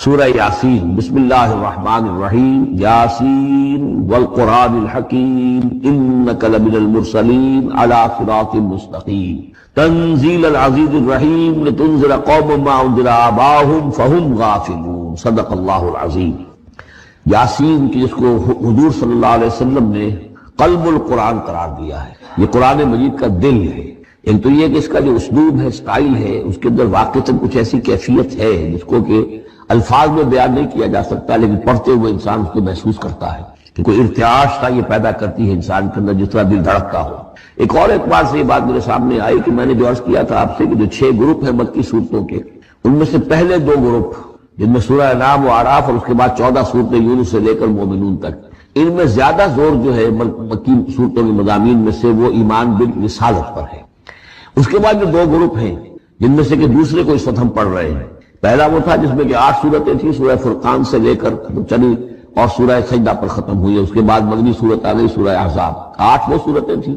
سورہ یاسین۔ بسم اللہ الرحمن الرحیم۔ یاسین والقرآن الحکیم انک لمن المرسلین علی صراط مستقیم تنزیل العزیز الرحیم لتنذر قوما ما انذر آباؤہم فہم غافلون۔ صدق اللہ العظیم۔ یاسین کی جس کو حضور صلی اللہ علیہ وسلم نے قلب القرآن قرار دیا ہے، یہ قرآن مجید کا دل ہے۔ ایک تو یہ کہ اس کا جو اسلوب ہے، سٹائل ہے، اس کے اندر واقعتاً کچھ ایسی کیفیت ہے جس کو کہ الفاظ میں بیان نہیں کیا جا سکتا، لیکن پڑھتے ہوئے انسان اس کو محسوس کرتا ہے کہ کوئی ارتعاش تھا یہ پیدا کرتی ہے انسان کے اندر، جس طرح دل دھڑکتا ہو۔ ایک اور اعتبار سے یہ بات میرے سامنے آئی کہ میں نے جو عرض کیا تھا آپ سے کہ جو 6 گروپ ہیں مکی صورتوں کے، ان میں سے پہلے 2 گروپ جن میں سورہ انعام و اعراف اور اس کے بعد 14 صورتیں یونس سے لے کر مومنون تک، ان میں زیادہ زور جو ہے مکی صورتوں کے مضامین میں سے وہ ایمان بالرسالت پر ہے۔ اس کے بعد جو 2 گروپ ہیں جن میں سے کہ دوسرے کو اس وقت ہم پڑھ رہے ہیں، پہلا وہ تھا جس میں کہ 8 صورتیں تھیں، سورہ فرقان سے لے کر چلی اور سورہ سجدہ پر ختم ہوئی ہے۔ اس کے بعد مدنی صورت آ گئی سورہ احزاب، 8 وہ صورتیں تھیں،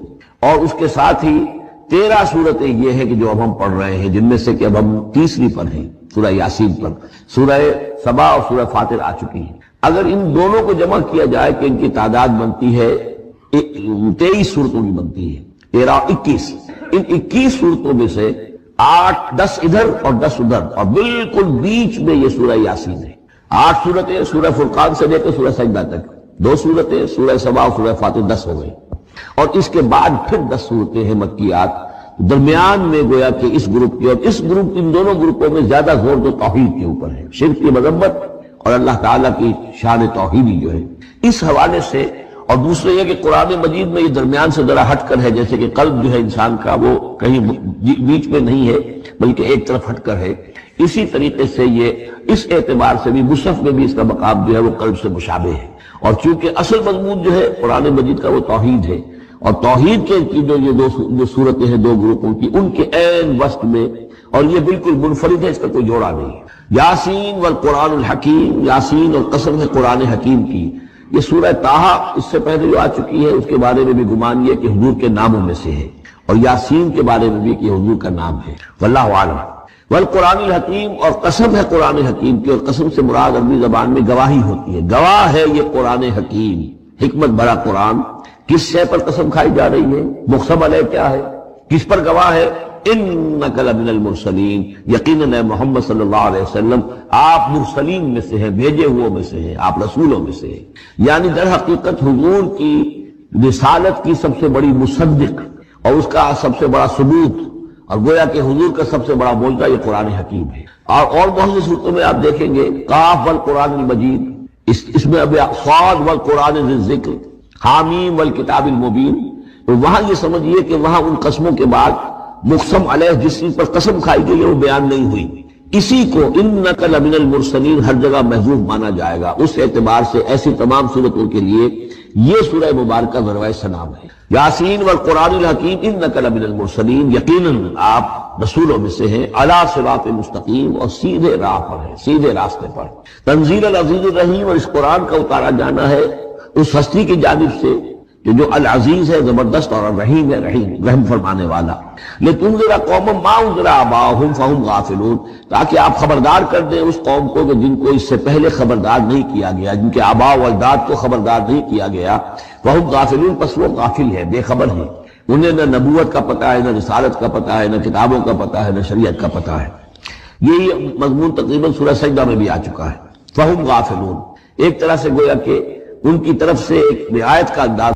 اور اس کے ساتھ ہی 13 صورتیں یہ ہیں کہ جو اب ہم پڑھ رہے ہیں، جن میں سے کہ اب ہم تیسری پر ہیں، سورہ یاسین پر۔ سورہ سبا اور سورہ فاطر آ چکی ہیں۔ اگر ان دونوں کو جمع کیا جائے کہ ان کی تعداد بنتی ہے 23 صورتوں کی بنتی ہے، 13 21۔ ان 21 صورتوں میں سے 10 ادھر اور 10 ادھر، اور بالکل بیچ میں یہ سورہ یاسین ہے۔ 8 صورتیں سورہ فرقان سے لے کر سورہ سجدہ تک، 2 صورتیں سورہ سبا اور سورہ فاطر، 10 ہو گئی، اور اس کے بعد پھر 10 صورتیں ہیں مکیات۔ درمیان میں گویا کہ اس گروپ کی اور اس گروپ، ان دونوں گروپوں میں زیادہ زور تو توحید کے اوپر ہے، شرک کی مذمت اور اللہ تعالیٰ کی شان توحیدی جو ہے، اس حوالے سے۔ اور دوسرے یہ کہ قرآن مجید میں یہ درمیان سے ذرا ہٹ کر ہے، جیسے کہ قلب جو ہے انسان کا وہ کہیں بیچ میں نہیں ہے بلکہ ایک طرف ہٹ کر ہے، اسی طریقے سے یہ اس اعتبار سے بھی مصحف میں بھی اس کا مقام جو ہے وہ قلب سے مشابہ ہے۔ اور چونکہ اصل مضمون جو ہے قرآن مجید کا وہ توحید ہے، اور توحید کے کی جو یہ 2 صورتیں ہیں 2 گروپوں کی، ان کے عین وسط میں، اور یہ بالکل منفرد ہے، اس کا کوئی جوڑا نہیں ہے۔ یاسین والقرآن الحکیم، یاسین اور قسم ہے قرآن حکیم کی۔ یہ سورہ طٰہٰ اس سے پہلے جو آ چکی ہے، اس کے بارے میں بھی گمان یہ کہ حضور کے ناموں میں سے ہے، اور یاسین کے بارے میں بھی کہ حضور کا نام ہے۔ واللہ اعلم۔ والقرآن الحکیم، اور قسم ہے قرآن حکیم کی، اور قسم سے مراد عربی زبان میں گواہی ہوتی ہے، گواہ ہے یہ قرآن حکیم، حکمت بھرا قرآن۔ کس شے پر قسم کھائی جا رہی ہے؟ مقسم علیہ کیا ہے؟ کس پر گواہ ہے؟ انک لمن المرسلین، یقیناً اے محمد صلی اللہ علیہ وسلم آپ مرسلین میں سے ہیں، بھیجے ہوئے میں سے ہیں، آپ رسولوں میں سے ہیں۔ یعنی در حقیقت حضور کی رسالت کی سب سے بڑی مصدق اور اس کا سب سے بڑا ثبوت، اور گویا کہ حضور کا سب سے بڑا معجزہ یہ قرآن حکیم ہے۔ اور بہت سی صورتوں میں آپ دیکھیں گے قاف والقرآن المجید، اس میں اب صاد والقرآن ذی الذکر، حامیم والکتاب المبین، وہاں یہ سمجھیے کہ وہاں ان قسموں کے بعد مقسم علیہ جس چیز پر قسم کھائی گئی ہے وہ بیان نہیں ہوئی، اسی کو انک لمن المرسلین ہر جگہ محذوف مانا جائے گا۔ اس اعتبار سے ایسی تمام صورتوں کے لیے یہ سورہ مبارکہ ذروۂ سلام ہے۔ یاسین والقرآن الحکیم انک لمن المرسلین، یقیناً آپ رسولوں میں سے ہیں، علی صراط مستقیم، اور سیدھے راہ پر ہیں، سیدھے راستے پر۔ تنزیل العزیز الرحیم، اور اس قرآن کا اتارا جانا ہے اس ہستی کی جانب سے جو العزیز ہے، زبردست، اور الرحیم ہے، رحم فرمانے والا۔ لتنذر قوما ما انذر آباؤہم فہم غافلون، تاکہ آپ خبردار کر دیں اس قوم کو کہ جن کو اس سے پہلے خبردار نہیں کیا گیا، جن کے آباء و اجداد کو خبردار نہیں کیا گیا، فہم غافلون، پس وہ غافل ہے، بے خبر ہیں، انہیں نہ نبوت کا پتہ ہے، نہ رسالت کا پتہ ہے، نہ کتابوں کا پتہ ہے، نہ شریعت کا پتہ ہے۔ یہی مضمون تقریباً سورہ سجدہ میں بھی آ چکا ہے۔ فہم غافلون، ایک طرح سے گویا کہ ان کی طرف سے ایک رعایت کا انداز